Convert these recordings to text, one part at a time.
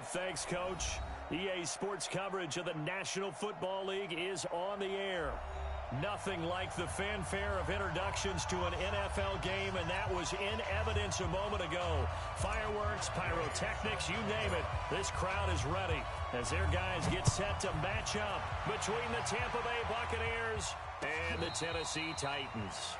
right, thanks, Coach. EA Sports coverage of the National Football League is on the air. Nothing like the fanfare of introductions to an NFL game, and that was in evidence a moment ago. Fireworks, pyrotechnics, you name it. This crowd is ready as their guys get set to match up between the Tampa Bay Buccaneers and the Tennessee Titans.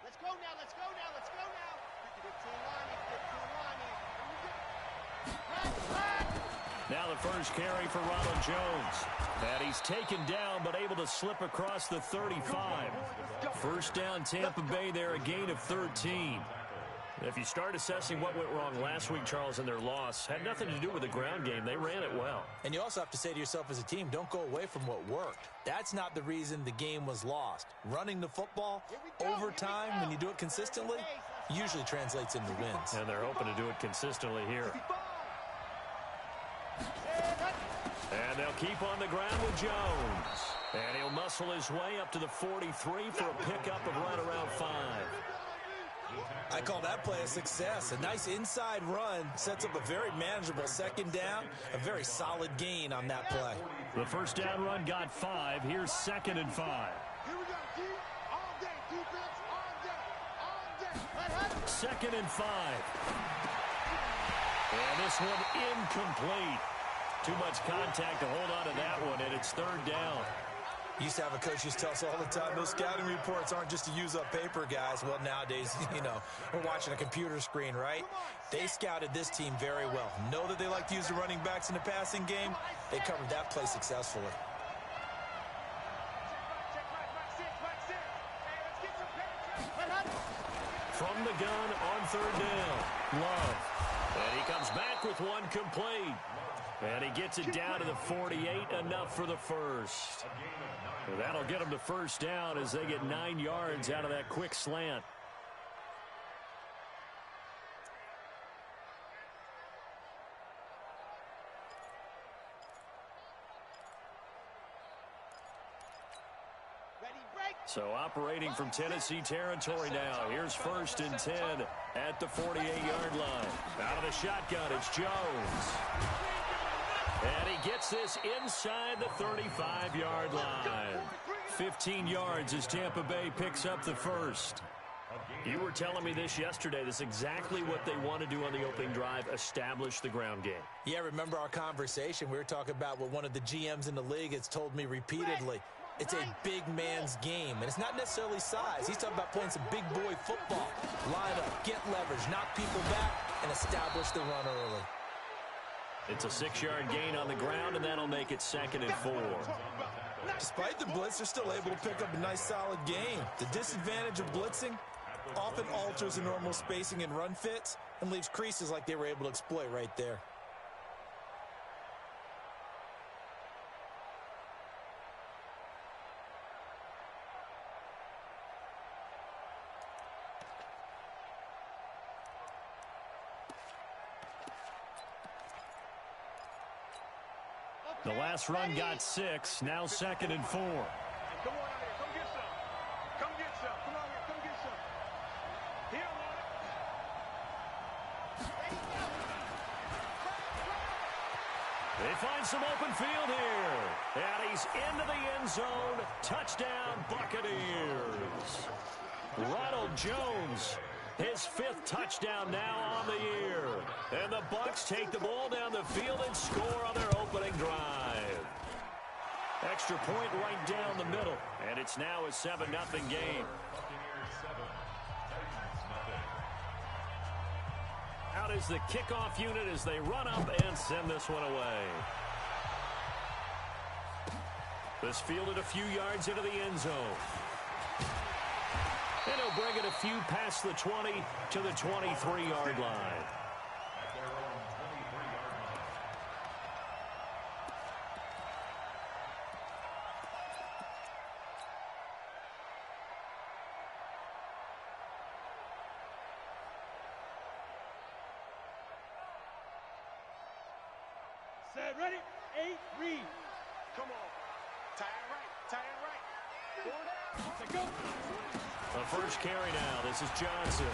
Let's go now. Now the first carry for Ronald Jones. And he's taken down but able to slip across the 35. First down Tampa Bay there, a gain of 13. If you start assessing what went wrong last week, Charles, in their loss, had nothing to do with the ground game. They ran it well. And you also have to say to yourself as a team, don't go away from what worked. That's not the reason the game was lost. Running the football over time, when you do it consistently, usually translates into wins. And they're hoping to do it consistently here. And they'll keep on the ground with Jones. And he'll muscle his way up to the 43 for a pickup of right around 5. I call that play a success. A nice inside run sets up a very manageable second down, a very solid gain on that play. The first down run got 5. Here's 2nd and 5. Here we go, D. All day, defense, all day. 2nd and 5. And this one incomplete. Too much contact to hold on to that one, and it's 3rd down. Used to have a coach used to tell us all the time, those scouting reports aren't just to use up paper, guys. Well, nowadays, we're watching a computer screen, right? They scouted this team very well. Know that they like to use the running backs in the passing game. They covered that play successfully. From the gun on 3rd down, Love. And he comes back with one complete. And he gets it down to the 48, enough for the first. Well, that'll get them to first down as they get 9 yards out of that quick slant. So operating from Tennessee territory now. Here's 1st and 10 at the 48-yard line. Out of the shotgun, it's Jones. And he gets this inside the 35-yard line. 15 yards as Tampa Bay picks up the first. You were telling me this yesterday. This is exactly what they want to do on the opening drive, establish the ground game. Yeah, remember our conversation? We were talking about what one of the GMs in the league has told me repeatedly. It's a big man's game, and it's not necessarily size. He's talking about playing some big boy football. Line up, get leverage, knock people back, and establish the run early. It's a 6-yard gain on the ground, and that'll make it 2nd and 4. Despite the blitz, they're still able to pick up a nice, solid gain. The disadvantage of blitzing often alters the normal spacing and run fits and leaves creases like they were able to exploit right there. The last run got 6, now 2nd and 4. Come on out here, come get some. Come get some. Come on here, come get some. Here, They find some open field here. And he's into the end zone. Touchdown, Buccaneers. Ronald Jones, his 5th touchdown now on the year. And the Bucs take the ball down the field and score on their opening drive. Extra point right down the middle. And it's now a 7-0 game. Out is the kickoff unit as they run up and send this one away. This fielded a few yards into the end zone. And he'll bring it a few past the 20 to the 23-yard line. Set, ready? 8, read. Come on. Tie it right. Tie it right. Let's go. The first carry now. This is Johnson.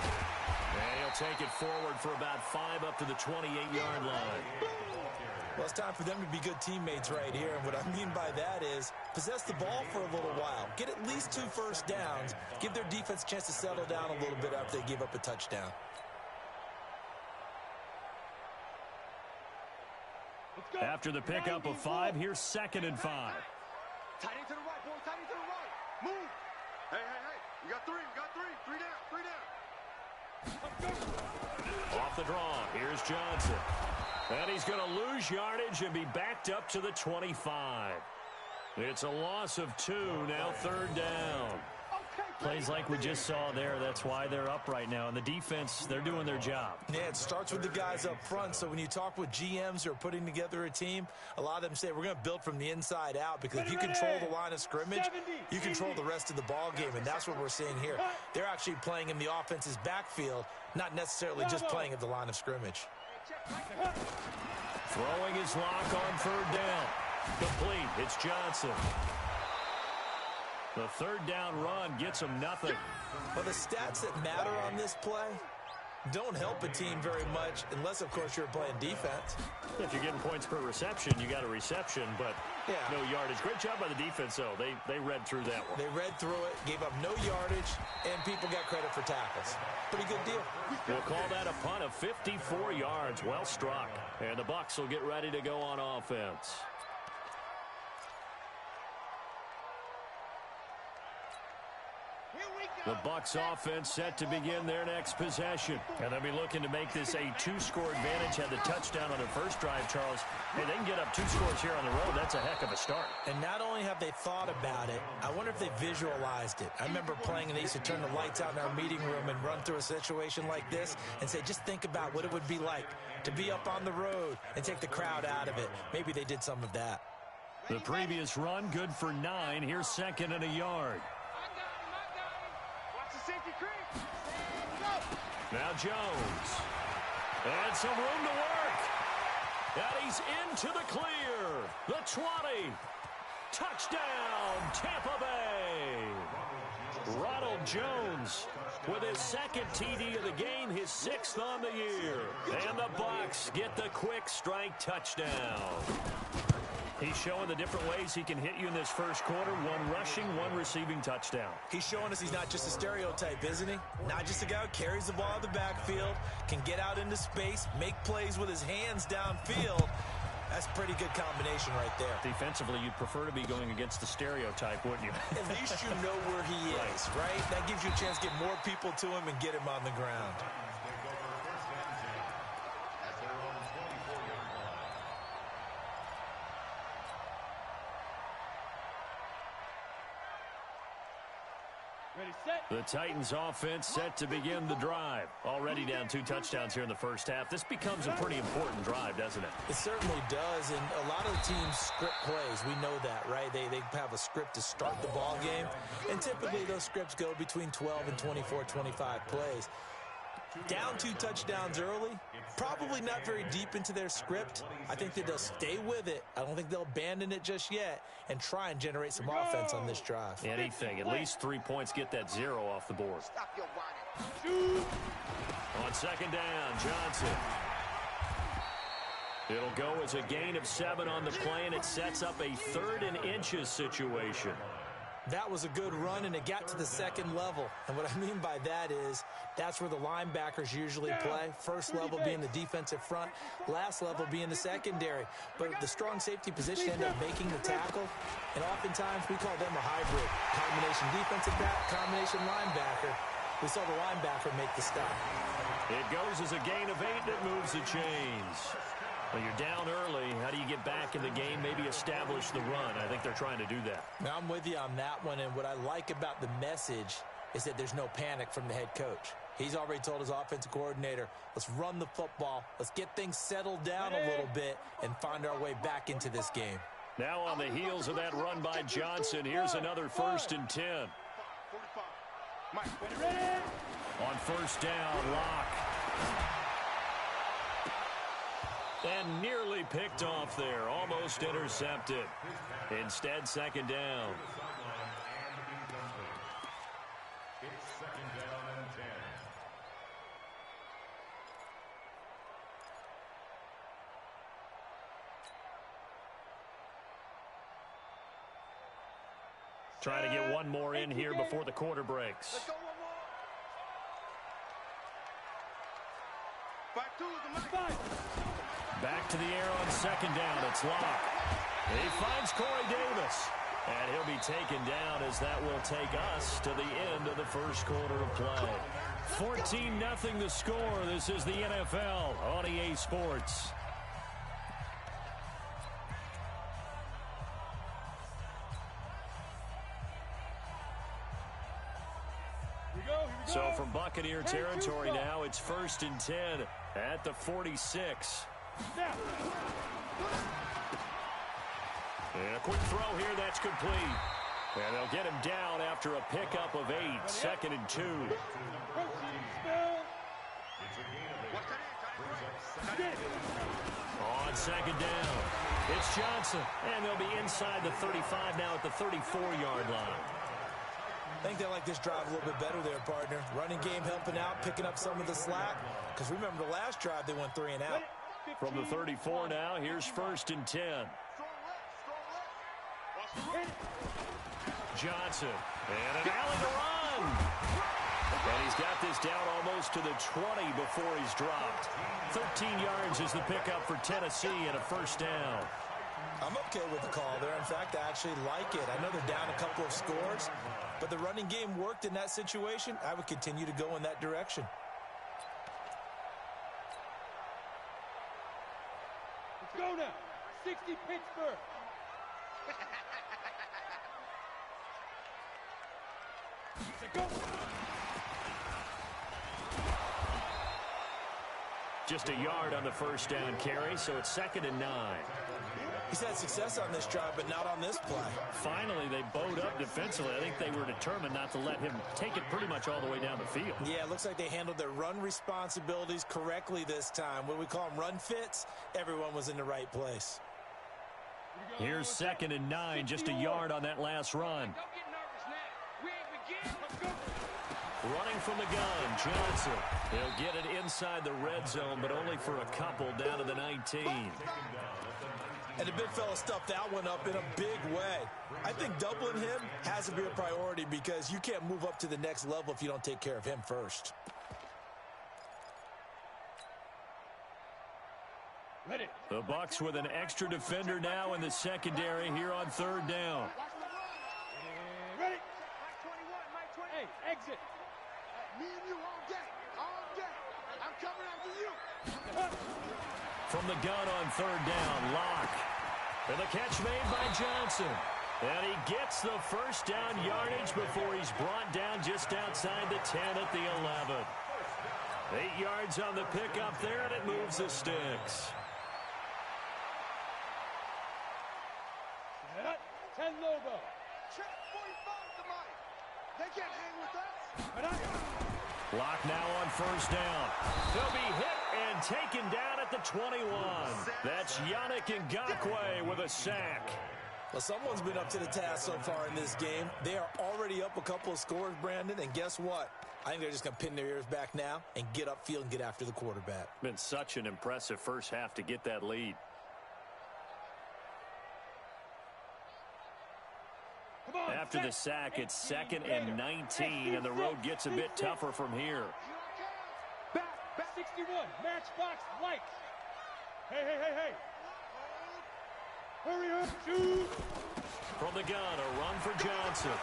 And he'll take it forward for about 5 up to the 28-yard line. Well, it's time for them to be good teammates right here. And what I mean by that is possess the ball for a little while. Get at least 2 first downs. Give their defense a chance to settle down a little bit after they give up a touchdown. After the pickup of 5, here's 2nd and 5. Tight end to the right, boy. Tight end to the right. Move. Hey. You got 3. You got 3. 3 down. 3 down. Off the draw. Here's Johnson. And he's going to lose yardage and be backed up to the 25. It's a loss of 2, now 3rd down. Plays like we just saw there, that's why they're up right now. And the defense, they're doing their job. Yeah, it starts with the guys up front. So when you talk with GMs who are putting together a team, a lot of them say we're going to build from the inside out, because if you control the line of scrimmage, you control the rest of the ball game, and that's what we're seeing here. They're actually playing in the offense's backfield, not necessarily just playing at the line of scrimmage. Throwing his lock on 3rd down. Complete. It's Johnson. The 3rd down run gets him nothing. Well, the stats that matter on this play don't help a team very much unless, of course, you're playing defense. If you're getting points per reception, you got a reception, but no yardage. Great job by the defense, though. They read through that one. They read through it, gave up no yardage, and people got credit for tackles. Pretty good deal. We'll call that a punt of 54 yards. Well struck. And the Bucs will get ready to go on offense. The Bucs offense set to begin their next possession. And they'll be looking to make this a 2-score advantage. Had the touchdown on their first drive, Charles. Hey, they can get up 2 scores here on the road. That's a heck of a start. And not only have they thought about it, I wonder if they visualized it. I remember playing and they used to turn the lights out in our meeting room and run through a situation like this and say, just think about what it would be like to be up on the road and take the crowd out of it. Maybe they did some of that. The previous run, good for 9. Here's 2nd and a yard. Now Jones. And some room to work. And he's into the clear. The 20. Touchdown, Tampa Bay. Ronald Jones with his 2nd TD of the game, his 6th on the year. And the Bucs get the quick strike touchdown. He's showing the different ways he can hit you in this first quarter. 1 rushing, 1 receiving touchdown. He's showing us he's not just a stereotype, isn't he? Not just a guy who carries the ball out of the backfield, can get out into space, make plays with his hands downfield. That's a pretty good combination right there. Defensively, you'd prefer to be going against the stereotype, wouldn't you? At least you know where he is, right? That gives you a chance to get more people to him and get him on the ground. The Titans offense set to begin the drive. Already down 2 touchdowns here in the first half. This becomes a pretty important drive, doesn't it? It certainly does, and a lot of the teams script plays. We know that, right? They have a script to start the ball game, and typically those scripts go between 12 and 24, 25 plays. Down 2 touchdowns early, probably not very deep into their script. I think that they'll stay with it. I don't think they'll abandon it just yet and try and generate some offense on this drive. Anything, at least 3 points, get that 0 off the board. On 2nd down, Johnson. It'll go as a gain of 7 on the play, and it sets up a 3rd and inches situation. That was a good run, and it got to the 2nd level. And what I mean by that is that's where the linebackers usually play. First level being the defensive front, last level being the secondary. But the strong safety position end up making the tackle, and oftentimes we call them a hybrid. Combination defensive back, combination linebacker. We saw the linebacker make the stop. It goes as a gain of 8 that moves the chains. Well, you're down early. How do you get back in the game? Maybe establish the run. I think they're trying to do that. Now, I'm with you on that one, and what I like about the message is that there's no panic from the head coach. He's already told his offensive coordinator, let's run the football, let's get things settled down a little bit and find our way back into this game. Now on the heels of that run by Johnson, here's another 1st and 10. On 1st down, Locke. And nearly picked off there. Almost intercepted. Instead, second down. It's second down and 10. Trying to get one more in here before the quarter breaks. Let's go one more. Back to the Back to the air on second down. It's Locke. He finds Corey Davis. And he'll be taken down as that will take us to the end of the first quarter of play. 14-0 the score. This is the NFL on EA Sports. So from Buccaneer territory now, it's 1st and 10 at the 46. And a quick throw here, that's complete. And they'll get him down after a pickup of 8, 2nd and 2. On second down, it's Johnson. And they'll be inside the 35 now at the 34-yard line. I think they like this drive a little bit better there, partner. Running game helping out, picking up some of the slack. Because remember, the last drive, they went 3 and out. From the 34 now, here's 1st and 10. Johnson, and an alley to run. And he's got this down almost to the 20 before he's dropped. 13 yards is the pickup for Tennessee and a 1st down. I'm okay with the call there. In fact, I actually like it. I know they're down a couple of scores, but the running game worked in that situation. I would continue to go in that direction. Let's go now. 60 Pittsburgh. Go. Just a yard on the 1st down carry, so it's 2nd and 9. He's had success on this drive, but not on this play. Finally, they bowed up defensively. I think they were determined not to let him take it pretty much all the way down the field. Yeah, it looks like they handled their run responsibilities correctly this time. When we call them run fits, everyone was in the right place. Here's 2nd and 9, just a yard on that last run. Don't get nervous now. We ain't begin. Let's go. Running from the gun, Johnson. He'll get it inside the red zone, but only for a couple down to the 19. And the big fella stuffed that one up in a big way. I think doubling him has to be a priority because you can't move up to the next level if you don't take care of him first. Ready. The Bucs with an extra defender now in the secondary here on 3rd down. Ready. Mike 21, Mike 20. Hey, exit. Me and you all day. All day. I'm coming after you. From the gun on 3rd down, Locke. And the catch made by Johnson. And he gets the 1st down yardage before he's brought down just outside the 10 at the 11. 8 yards on the pickup there, and it moves the sticks. 10 Lobo. Check 45 to Mike. They can't hang with us. Locke now on 1st down. He'll be hit and taken down at the 21. That's Yannick Ngakoue with a sack. Well, someone's been up to the task so far in this game. They are already up a couple of scores, Brandon, and guess what? I think they're just going to pin their ears back now and get upfield and get after the quarterback. Been such an impressive first half to get that lead. After the sack, it's 2nd and 19, and the road gets a bit tougher from here. Back 61, Matchbox Lights. Hey. Hurry up, shoot. From the gun, a run for Johnson.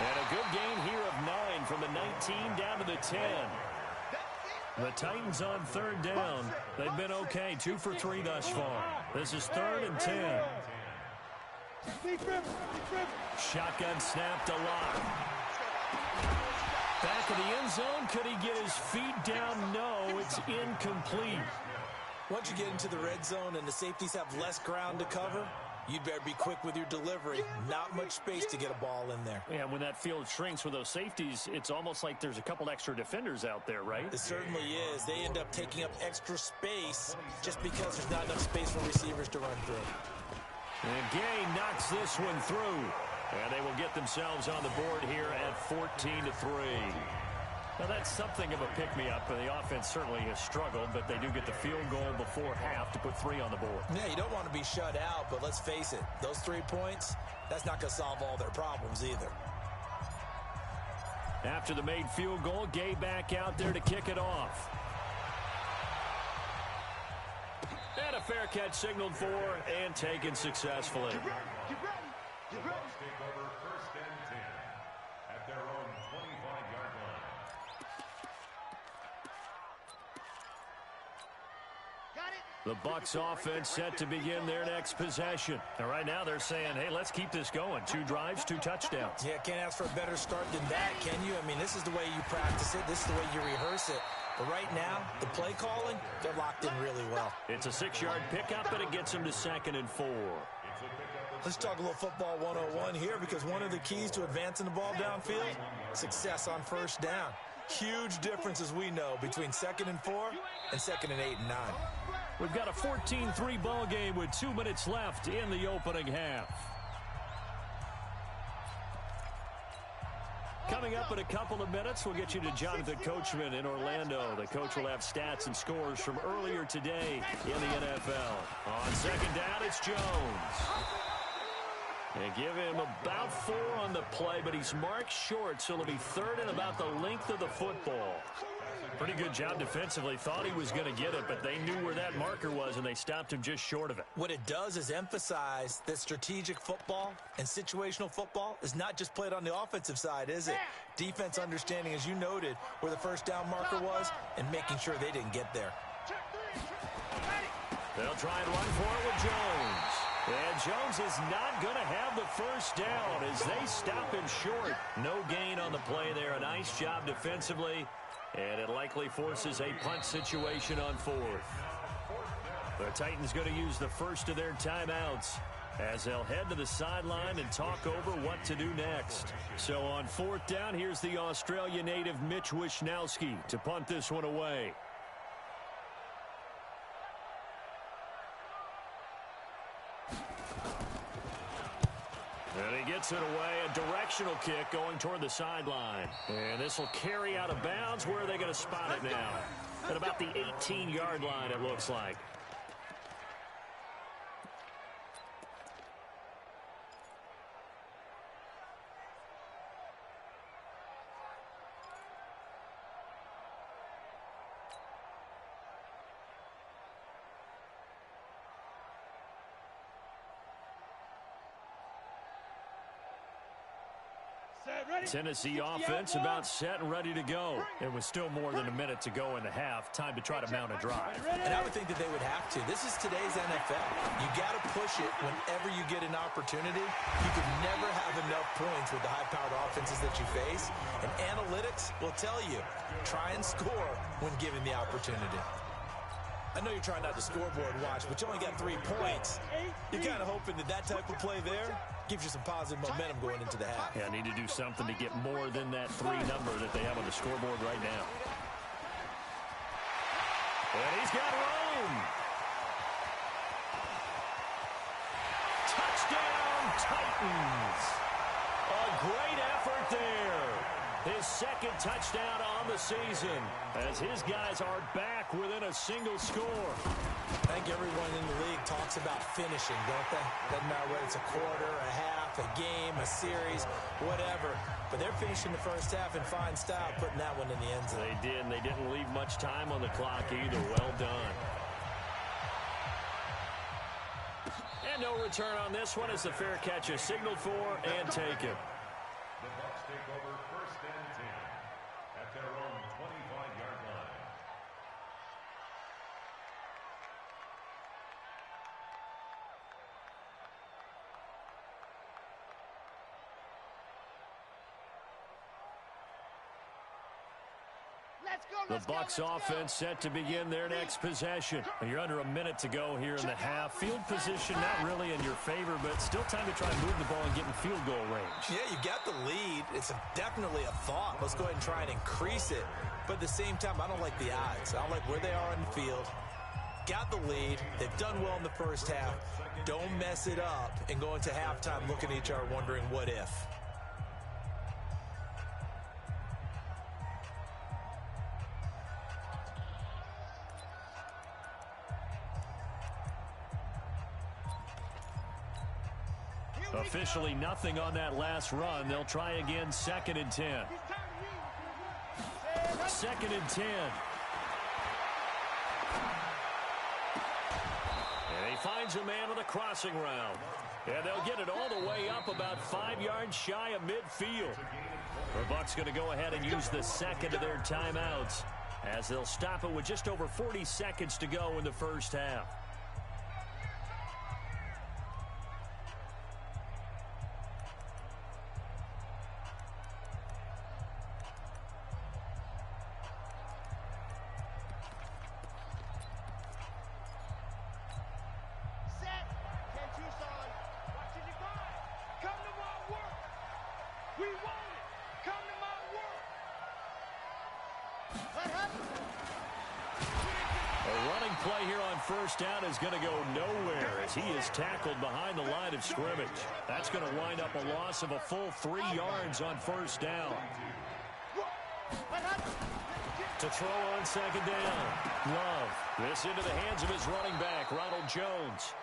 And a good gain here of 9 from the 19 down to the 10. The Titans on 3rd down. They've been okay, 2 for 3 thus far. This is 3rd and 10. Shotgun snap to Locke. Back of the end zone. Could he get his feet down? No, it's incomplete. Once you get into the red zone and the safeties have less ground to cover, You'd better be quick with your delivery. Not much space to get a ball in there. Yeah, when that field shrinks with those safeties, it's almost like there's a couple extra defenders out there, right? It certainly is. They end up taking up extra space just because there's not enough space for receivers to run through. And Gay knocks this one through. And they will get themselves on the board here at 14-3. Now, that's something of a pick-me-up. The offense certainly has struggled, but they do get the field goal before half to put 3 on the board. Yeah, you don't want to be shut out, but let's face it, those 3 points, that's not going to solve all their problems either. After the made field goal, Gay back out there to kick it off. And a fair catch signaled for and taken successfully. Get ready. The Bucs take over 1st and 10 at their own 25-yard line. The Bucs offense set to begin their next possession. And right now they're saying, hey, let's keep this going. 2 drives, 2 touchdowns. Yeah, can't ask for a better start than that, can you? I mean, this is the way you practice it. This is the way you rehearse it. But right now, the play calling, they're locked in really well. It's a 6-yard pickup, and it gets them to 2nd and 4. Let's talk a little football 101 here, because one of the keys to advancing the ball downfield, success on 1st down. Huge difference, as we know, between 2nd and 4 and 2nd and 8 and 9. We've got a 14-3 ball game with 2 minutes left in the opening half. Coming up in a couple of minutes, we'll get you to Jonathan Coachman in Orlando. The coach will have stats and scores from earlier today in the NFL. On 2nd down, it's Jones. They give him about 4 on the play, but he's marked short, so it'll be 3rd and about the length of the football. Pretty good job defensively. Thought he was going to get it, but they knew where that marker was, and they stopped him just short of it. What it does is emphasize that strategic football and situational football is not just played on the offensive side, is it? Defense understanding, as you noted, where the 1st down marker was and making sure they didn't get there. They'll try and run for it with Jones. And Jones is not going to have the 1st down as they stop him short. No gain on the play there. A nice job defensively. And it likely forces a punt situation on 4th. The Titans going to use the first of their timeouts as they'll head to the sideline and talk over what to do next. So on 4th down, here's the Australia native Mitch Wishnowsky to punt this one away. And he gets it away, a directional kick going toward the sideline. And this will carry out of bounds. Where are they going to spot it now? At about the 18-yard line, it looks like. Tennessee offense about set and ready to go. It was still more than a minute to go in the half. Time to try to mount a drive. And I would think that they would have to. This is today's NFL. You got to push it whenever you get an opportunity. You could never have enough points with the high-powered offenses that you face. And analytics will tell you, try and score when given the opportunity. I know you're trying not to scoreboard watch, but you only got 3 points. You're kind of hoping that that type of play there gives you some positive momentum going into the half. Yeah, I need to do something to get more than that 3 number that they have on the scoreboard right now. And he's got room. Touchdown, Titans. A great effort there. His 2nd touchdown on the season as his guys are back within a single score. I think everyone in the league talks about finishing, don't they? Doesn't matter whether it's a quarter, a half, a game, a series, whatever. But they're finishing the 1st half in fine style, putting that one in the end zone. They did, and they didn't leave much time on the clock either. Well done. And no return on this one as the fair catch is signaled for and taken. The Bucs take over 1st and 10 at their own 25-yard line. The Bucs offense set to begin their next possession. You're under a minute to go here in the half. Field position not really in your favor, but still time to try and move the ball and get in field goal range. Yeah, you got the lead. It's definitely a thought. Let's go ahead and try and increase it. But at the same time, I don't like the odds. I don't like where they are on the field. Got the lead. They've done well in the first half. Don't mess it up and go into halftime looking at each other wondering what if. Officially nothing on that last run. They'll try again, 2nd and 10. 2nd and 10. And he finds a man on the crossing route. And they'll get it all the way up about 5 yards shy of midfield. The Bucs going to go ahead and use the second of their timeouts as they'll stop it with just over 40 seconds to go in the first half. Play here on first down is going to go nowhere as he is tackled behind the line of scrimmage. That's going to wind up a loss of a full 3 yards on first down. To throw on 2nd down. Love. This into the hands of his running back, Ronald Jones.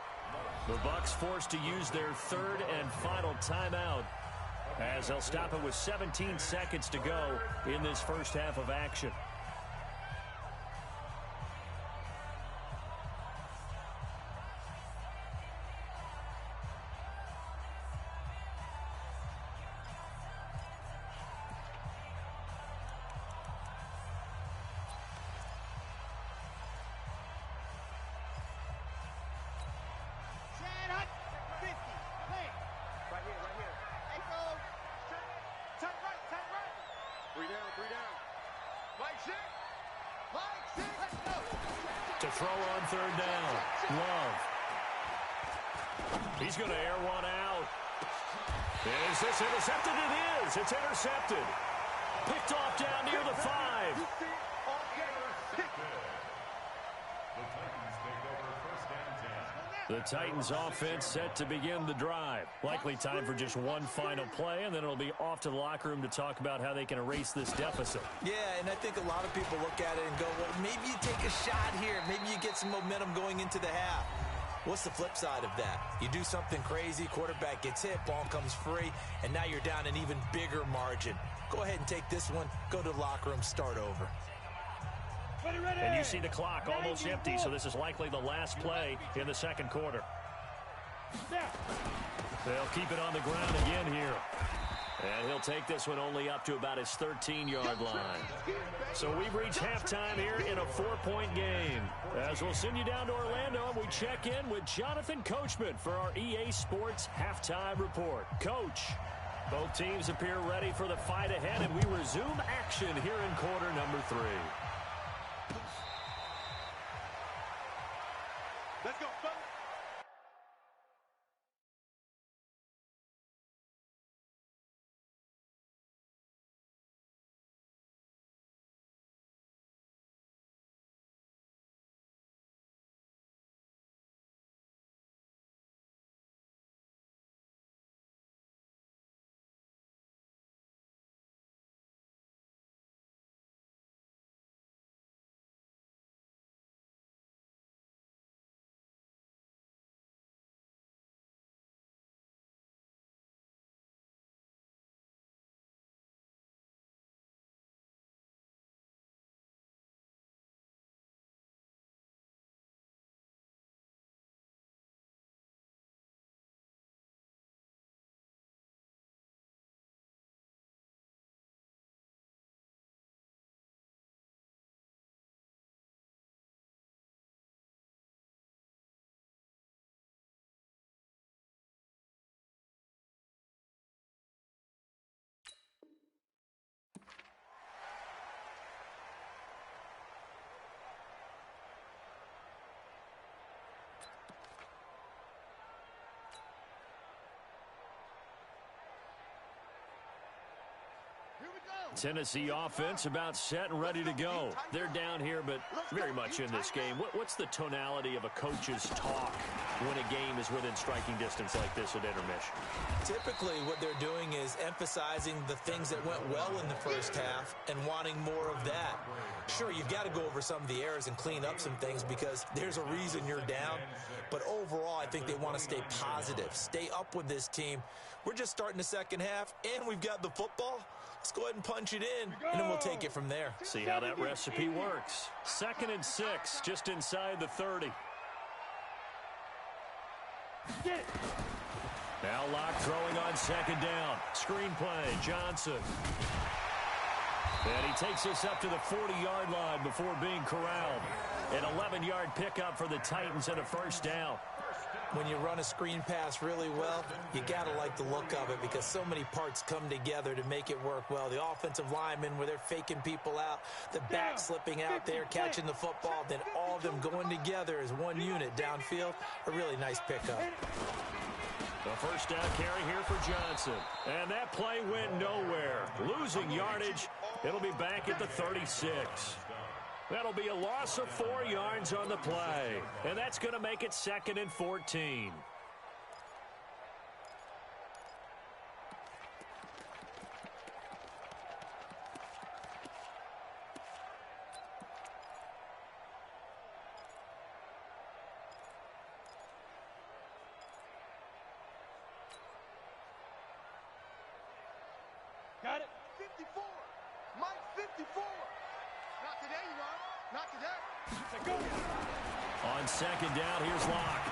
The Bucs forced to use their 3rd and final timeout as they'll stop it with 17 seconds to go in this first half of action. To throw on 3rd down. Love. He's going to air one out. Is this intercepted? It is. It's intercepted. Picked off down near the 5. The Titans offense set to begin the drive. Likely time for just one final play, and then it'll be off to the locker room to talk about how they can erase this deficit. Yeah, and I think a lot of people look at it and go, well, maybe you take a shot here. Maybe you get some momentum going into the half. What's the flip side of that? You do something crazy, quarterback gets hit, ball comes free, and now you're down an even bigger margin. Go ahead and take this one, go to the locker room, start over. And you see the clock almost empty, so this is likely the last play in the second quarter. They'll keep it on the ground again here. And he'll take this one only up to about his 13-yard line. So we've reached halftime here in a 4-point game. As we'll send you down to Orlando, and we check in with Jonathan Coachman for our EA Sports Halftime Report. Coach, both teams appear ready for the fight ahead, and we resume action here in quarter number 3. Let's go, fellas. Tennessee offense about set and ready to go. They're down here, but very much in this game. What's the tonality of a coach's talk when a game is within striking distance like this at intermission? Typically, what they're doing is emphasizing the things that went well in the first half and wanting more of that. Sure, you've got to go over some of the errors and clean up some things because there's a reason you're down. But overall, I think they want to stay positive, stay up with this team. We're just starting the second half, and we've got the football. Let's go ahead and punch it in, and then we'll take it from there. See how that recipe works. 2nd and 6, just inside the 30. Get it. Now Locke throwing on 2nd down. Screen play, Johnson. And he takes us up to the 40-yard line before being corralled. An 11-yard pickup for the Titans and a 1st down. When you run a screen pass really well, you got to like the look of it because so many parts come together to make it work well. The offensive linemen, where they're faking people out, the back slipping out there, catching the football, then all of them going together as one unit downfield. A really nice pickup. The 1st down carry here for Johnson. And that play went nowhere. Losing yardage. It'll be back at the 36. That'll be a loss of 4 yards on the play. And that's going to make it 2nd and 14. Got it. 54. Mike 54. Not today, you know. Not today. Go. On 2nd down, here's Locke.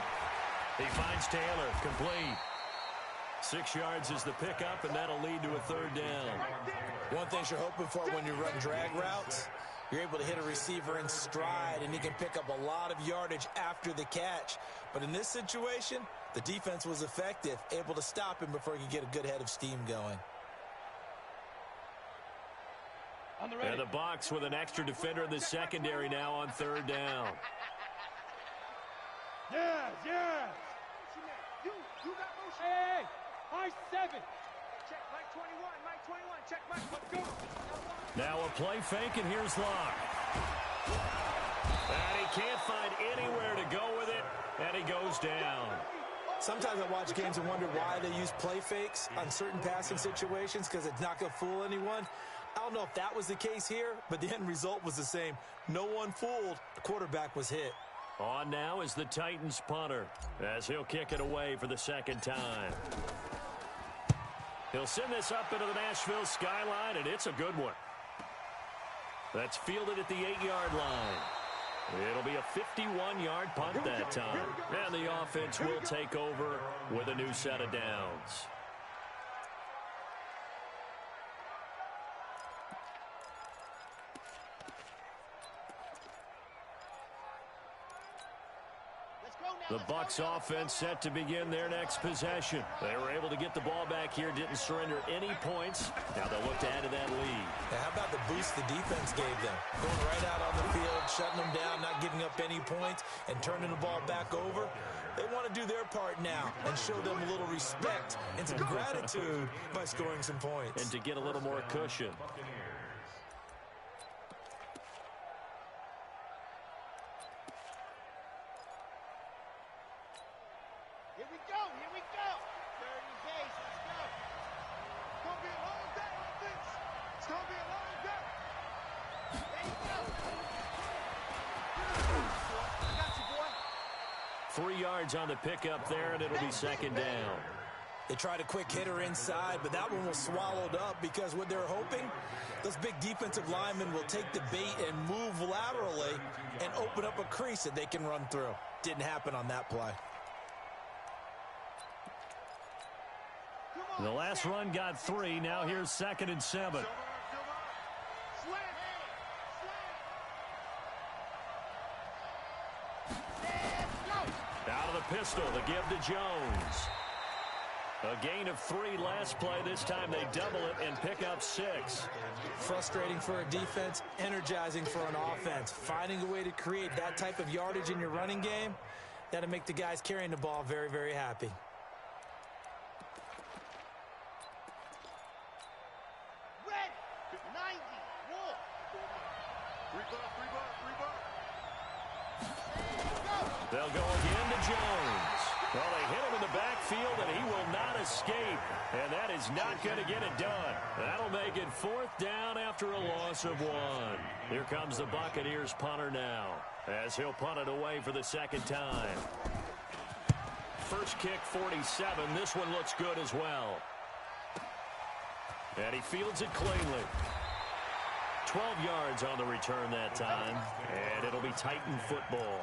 He finds Taylor, complete. 6 yards is the pickup, and that'll lead to a 3rd down. One thing you're hoping for when you run drag routes, you're able to hit a receiver in stride, and he can pick up a lot of yardage after the catch. But in this situation, the defense was effective, able to stop him before he could get a good head of steam going. And the Bucs with an extra defender in the secondary now on 3rd down. Yes, yes. You got motion. Hey, high 7. Check Mike 21, Mike 21. Check Mike, let's go. Now a play fake, and here's Locke. And he can't find anywhere to go with it, and he goes down. Sometimes I watch games and wonder why they use play fakes on certain passing situations because it's not going to fool anyone. I don't know if that was the case here, but the end result was the same. No one fooled. The quarterback was hit. On now is the Titans punter as he'll kick it away for the 2nd time. He'll send this up into the Nashville skyline, and it's a good one. That's fielded at the 8-yard line. It'll be a 51-yard punt that time. And the offense will take over with a new set of downs. The Bucs offense set to begin their next possession. They were able to get the ball back here, didn't surrender any points. Now they'll look to add to that lead. Now, how about the boost the defense gave them? Going right out on the field, shutting them down, not giving up any points, and turning the ball back over. They want to do their part now and show them a little respect and some gratitude by scoring some points. And to get a little more cushion. Here we go, here we go. 30 base, let's go. It's going to be a long day, offense. It's going to be a long day. There you go. I got you, boy. 3 yards on the pickup there, and it'll be 2nd down. They tried a quick hitter inside, but that one was swallowed up because what they're hoping, those big defensive linemen will take the bait and move laterally and open up a crease that they can run through. Didn't happen on that play. The last run got 3. Now here's 2nd and 7. Out of the pistol to give to Jones. A gain of 3 last play. This time they double it and pick up 6. Frustrating for a defense, energizing for an offense. Finding a way to create that type of yardage in your running game, that'll make the guys carrying the ball very, very happy. They'll go again to Jones. Well, they hit him in the backfield, and he will not escape. And that is not going to get it done. That'll make it 4th down after a loss of 1. Here comes the Buccaneers punter now, as he'll punt it away for the 2nd time. First kick, 47. This one looks good as well. And he fields it cleanly. 12 yards on the return that time. And it'll be Titan football.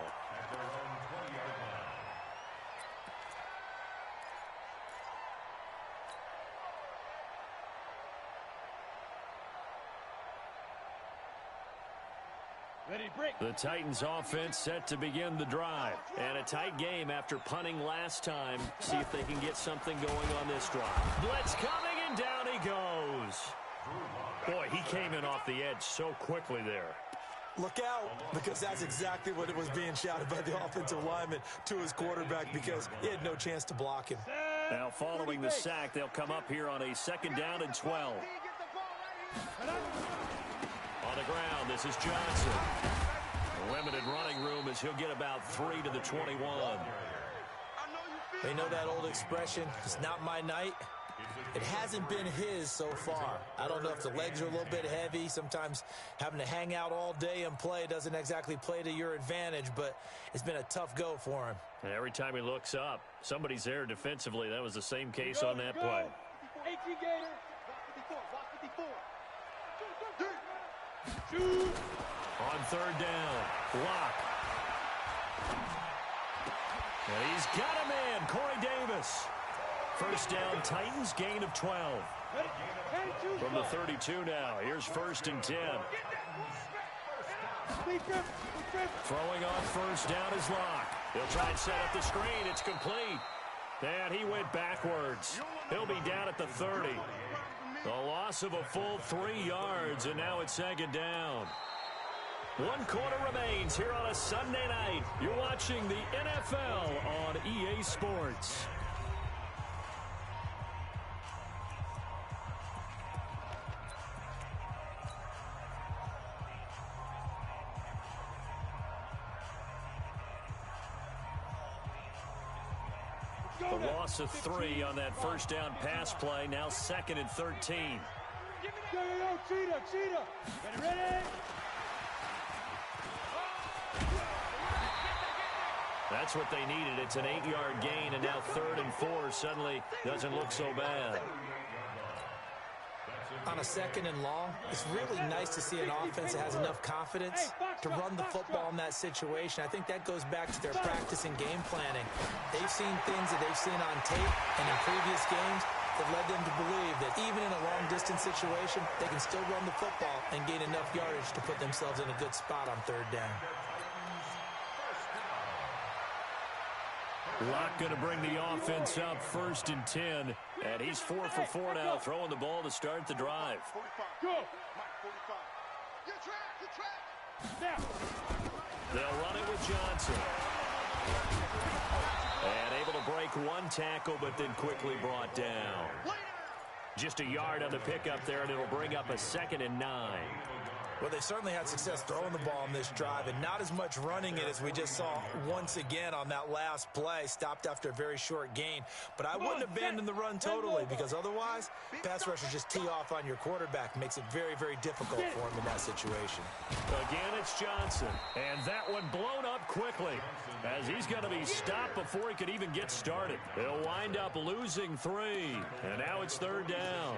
The Titans offense set to begin the drive. And a tight game after punting last time. See if they can get something going on this drive. Blitz coming, and down he goes. Boy, he came in off the edge so quickly there. Look out, because that's exactly what it was being shouted by the offensive lineman to his quarterback, because he had no chance to block him. Now following the sack, they'll come up here on a 2nd down and 12. On the ground, this is Johnson. Limited running room as he'll get about 3 to the 21. They know that old expression, it's not my night. It hasn't been his so far. I don't know if the legs are a little bit heavy. Sometimes having to hang out all day and play doesn't exactly play to your advantage, but it's been a tough go for him. And every time he looks up, somebody's there defensively. That was the same case on that play. 18 Gator. Block 54. On 3rd down, block. And he's got him in, Corey Davis. First down, Titans, gain of 12. From the 32 now, here's 1st and 10. Throwing on 1st down is Locke. He'll try and set up the screen. It's complete. And he went backwards. He'll be down at the 30. The loss of a full 3 yards, and now it's 2nd down. 1 quarter remains here on a Sunday night. You're watching the NFL on EA Sports. The loss of 3 on that 1st down pass play. Now 2nd and 13. Cheetah. Ready? That's what they needed. It's an 8-yard gain, and now 3rd and 4 suddenly doesn't look so bad. On a 2nd and long, it's really nice to see an offense that has enough confidence to run the football in that situation. I think that goes back to their practice and game planning. They've seen things that they've seen on tape and in previous games that led them to believe that even in a long-distance situation, they can still run the football and gain enough yardage to put themselves in a good spot on 3rd down. Locke going to bring the offense up 1st and 10. And he's 4 for 4 now, throwing the ball to start the drive. They'll run it with Johnson. And able to break 1 tackle, but then quickly brought down. Just a yard on the pickup there, and it'll bring up a 2nd and 9. Well, they certainly had success throwing the ball in this drive, and not as much running it as we just saw once again on that last play. Stopped after a very short gain. But I wouldn't abandon the run totally, because otherwise, pass rushers just tee off on your quarterback. Makes it very, very difficult for him in that situation. Again, it's Johnson. And that one blown up quickly, as he's going to be stopped before he could even get started. He'll wind up losing 3. And now it's 3rd down.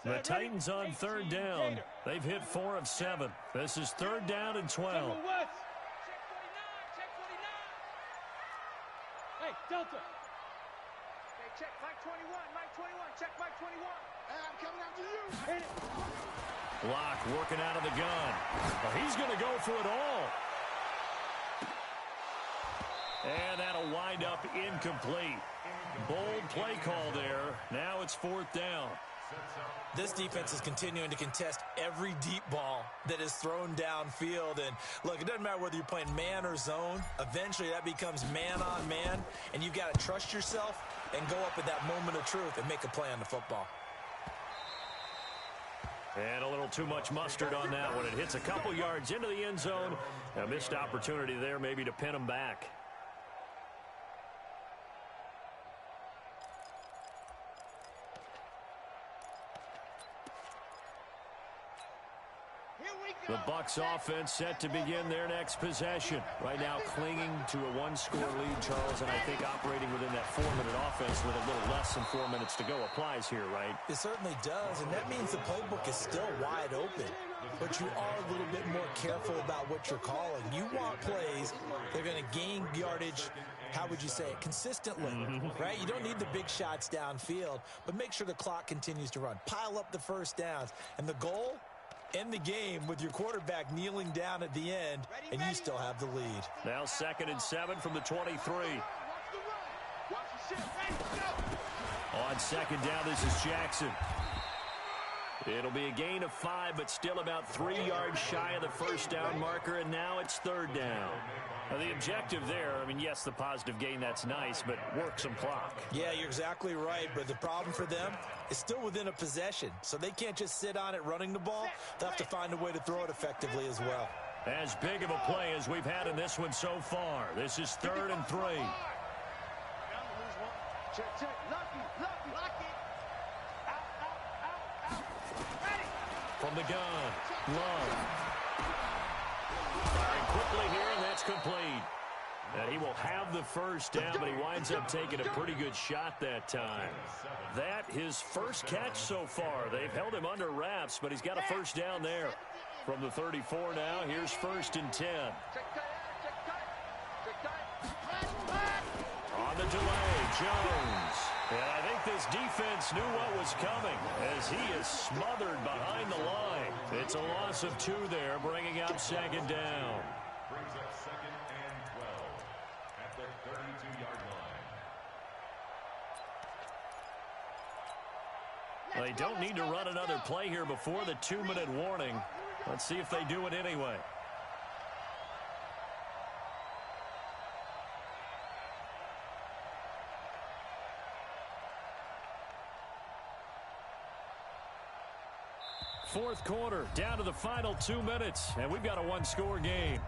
The Titans on 3rd down. They've hit 4 of 7. This is 3rd down and 12. Hey, Delta. Hey, check Mike 21. Mike 21. Check Mike 21. Hey, I'm coming after you. Hit it. Locke working out of the gun. Well, he's going to go for it all. And that'll wind up incomplete. Bold play call there. Now it's 4th down. This defense is continuing to contest every deep ball that is thrown downfield. And, look, it doesn't matter whether you're playing man or zone. Eventually, that becomes man on man, and you've got to trust yourself and go up at that moment of truth and make a play on the football. And a little too much mustard on that one. It hits a couple yards into the end zone. A missed opportunity there maybe to pin them back. The Bucs offense set to begin their next possession. Right now clinging to a one-score lead, Charles, and I think operating within that 4-minute offense with a little less than 4 minutes to go applies here, right? It certainly does, and that means the playbook is still wide open. But you are a little bit more careful about what you're calling. You want plays that are going to gain yardage, how would you say it, consistently, right? You don't need the big shots downfield, but make sure the clock continues to run. Pile up the first downs, and the goal, end the game with your quarterback kneeling down at the end, and you still have the lead. Now 2nd and 7 from the 23. On 2nd down, this is Jackson. It'll be a gain of 5, but still about 3 yards shy of the first down marker, and now it's 3rd down. Now the objective there, I mean, yes, the positive gain, that's nice, but work some clock. Yeah, you're exactly right, but the problem for them is still within a possession, so they can't just sit on it running the ball. They'll have to find a way to throw it effectively as well. As big of a play as we've had in this one so far. This is 3rd and 3. From the gun, Love. Firing quickly here, and that's complete. And he will have the first down, but he winds up taking a pretty good shot that time. That, his first catch so far. They've held him under wraps, but he's got a first down there. From the 34 now, here's 1st and 10. On the delay, Jones. And I think this defense knew what was coming as he is smothered behind the line. It's a loss of 2 there, bringing up 2nd down. Brings up 2nd and 12 at the 32-yard line. They don't need to run another play here before the 2-minute warning. Let's see if they do it anyway. Fourth quarter, down to the final 2 minutes, and we've got a one-score game.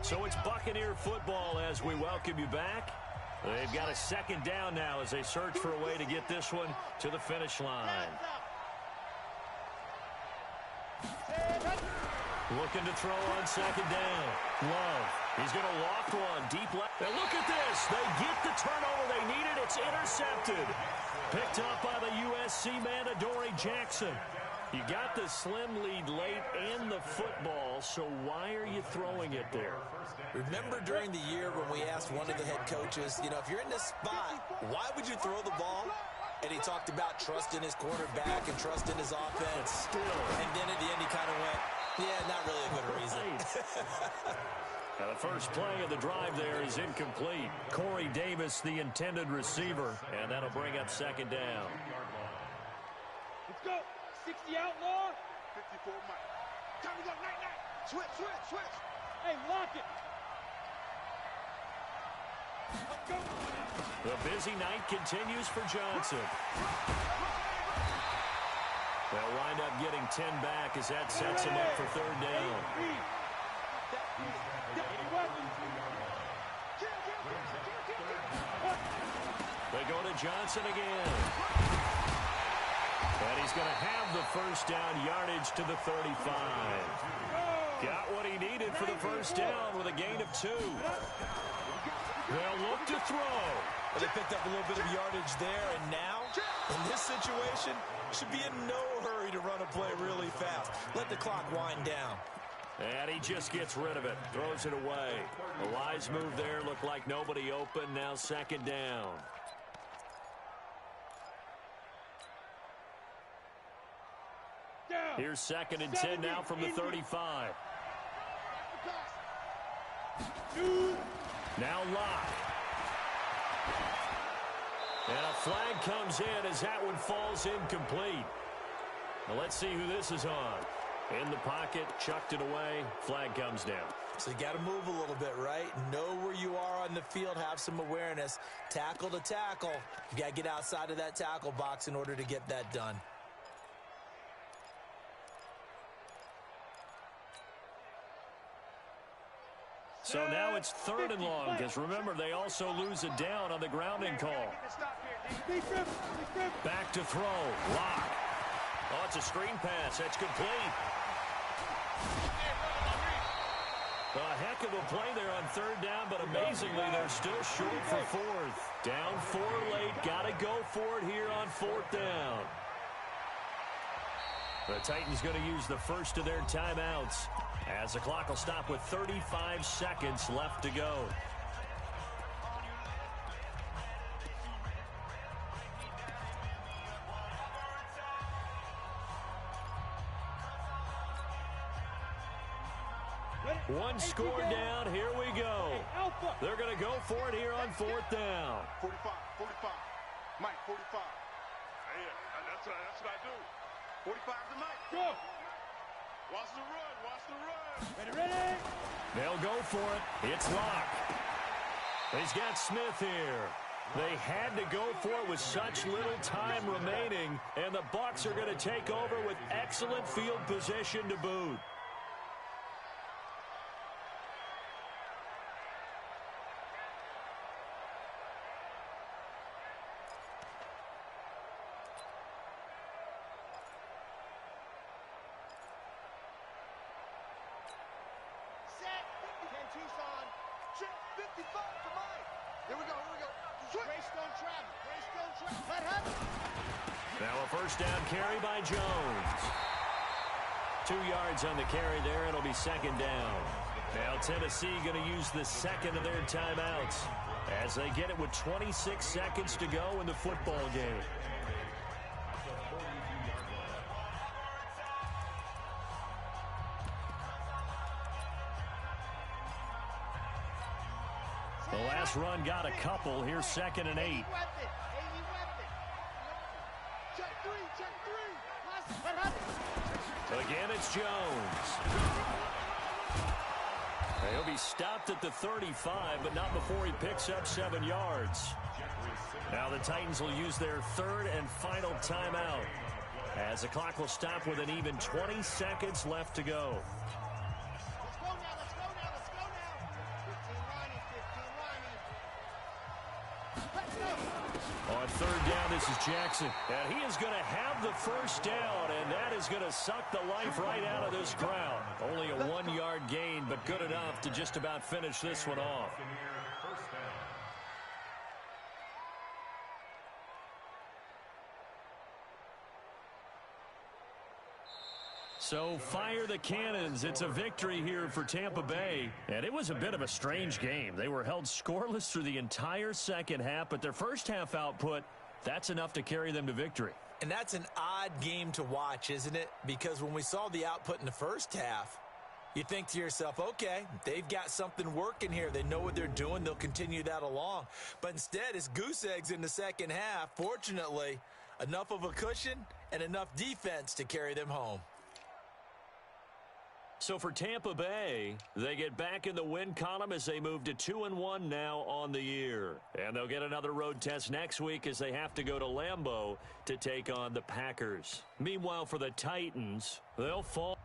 So it's Buccaneer football as we welcome you back. They've got a 2nd down now as they search for a way to get this one to the finish line. Looking to throw on 2nd down. Love. He's going to loft one deep left. And look at this. They get the turnover they needed. It's intercepted. Picked up by the USC man, Adoree Jackson. You got the slim lead late and the football, so why are you throwing it there? Remember during the year when we asked one of the head coaches, you know, if you're in this spot, why would you throw the ball? And he talked about trust in his quarterback and trust in his offense. Still. And then at the end he kind of went, yeah, not really a good reason. Now the first play of the drive there is incomplete. Corey Davis, the intended receiver, and that'll bring up 2nd down. Let's go. 60 outlaw. 54 Mike. Time to go. Night. Switch. Hey, lock it. Let's go. The busy night continues for Johnson. They'll wind up getting 10 back as that sets him up for 3rd down. They go to Johnson again. And he's going to have the first down, yardage to the 35. Got what he needed for the first down with a gain of 2. They'll look to throw. But they picked up a little bit of yardage there, and now, in this situation, should be in no hurry to run a play really fast. Let the clock wind down. And he just gets rid of it, throws it away. A wise move there, looked like nobody open, now 2nd down. Here's 2nd and 10 now from the 35. Now Locke. And a flag comes in as that one falls incomplete. Now let's see who this is on. In the pocket, chucked it away, flag comes down. So you got to move a little bit, right? Know where you are on the field, have some awareness. Tackle to tackle. You got to get outside of that tackle box in order to get that done. So now it's 3rd and long, because remember, they also lose it down on the grounding call. Back to throw. Locke. Oh, it's a screen pass. That's complete. A heck of a play there on 3rd down, but amazingly, they're still short for 4th. Down 4 late. Got to go for it here on 4th down. The Titans going to use the first of their timeouts, as the clock will stop with 35 seconds left to go. One score down. Here we go. They're going to go for it here on 4th down. 45. Mike, 45. Yeah, that's what I do. 45 to Mike. Go. Watch the run. Ready. They'll go for it. It's Locke. He's got Smith here. They had to go for it with such little time remaining, and the Bucs are going to take over with excellent field position to boot. Now a first down carry by Jones. 2 yards on the carry there. It'll be 2nd down. Now Tennessee going to use the second of their timeouts as they get it with 26 seconds to go in the football game. The last run got a couple. Here's 2nd and 8. Again, it's Jones. He'll be stopped at the 35, but not before he picks up 7 yards. Now the Titans will use their 3rd and final timeout, as the clock will stop with an even 20 seconds left to go. On 3rd down, this is Jackson. And he is going to have the first down, and that is going to suck the life right out of this crowd. Only a 1-yard gain, but good enough to just about finish this one off. So fire the cannons. It's a victory here for Tampa Bay. And it was a bit of a strange game. They were held scoreless through the entire second half, but their first half output, that's enough to carry them to victory. And that's an odd game to watch, isn't it? Because when we saw the output in the first half, you think to yourself, okay, they've got something working here. They know what they're doing. They'll continue that along. But instead, it's goose eggs in the second half. Fortunately, enough of a cushion and enough defense to carry them home. So for Tampa Bay, they get back in the win column as they move to 2-1 now on the year. And they'll get another road test next week as they have to go to Lambeau to take on the Packers. Meanwhile, for the Titans, they'll fall.